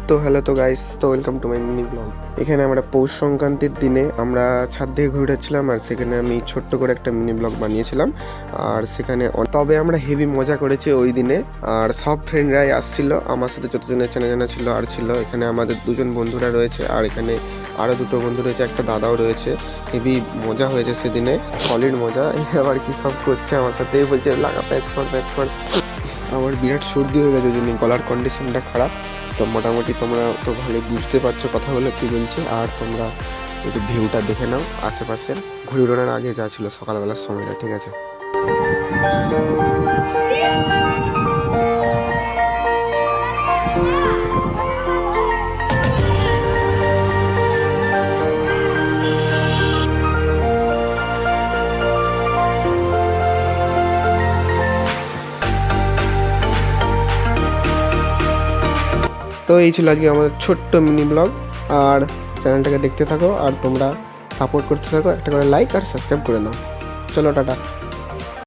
তো হ্যালো তো গাইস, তো welcome to my mini blog. এখানে আমরা পৌষ সংক্রান্তির দিনে আমরা ছাদ থেকে ঘুরে উঠেছিলাম, আর সেখানে আমি ছোট্ট করে একটা মিনি ব্লগ বানিয়েছিলাম। আর সেখানে তবে আমরা হেভি মজা করেছি ওই দিনে। আর সব ফ্রেন্ডরাই আসছিল আমার সাথে, যতজনের চেনা জানা ছিল আর ছিল। এখানে আমাদের দুজন বন্ধুরা রয়েছে, আর এখানে আরও দুটো বন্ধু রয়েছে, একটা দাদাও রয়েছে। হেভি মজা হয়েছে সেদিনে, সলিড মজা। আবার কি সব করছে আমার সাথে, বলছে লাগা প্যাচ কর। আমার বিরাট সর্দি হয়ে গেছে, ওই জন্য গলার কন্ডিশনটা খারাপ। তো মোটামুটি তোমরা তো ভালো বুঝতে পারছো কথাগুলো কী বলছে। আর তোমরা একটু ভিউটা দেখে নাও আশেপাশের, ঘুরে ওড়ানোর আগে যা ছিল সকালবেলার সময়টা, ঠিক আছে? তো এই ছিল আজকে আমাদের ছোট্ট মিনি ব্লগ। আর চ্যানেলটাকে দেখতে থাকো, আর তোমরা সাপোর্ট করতে থাকো, একটা করে লাইক আর সাবস্ক্রাইব করে নাও। চলো টাটা।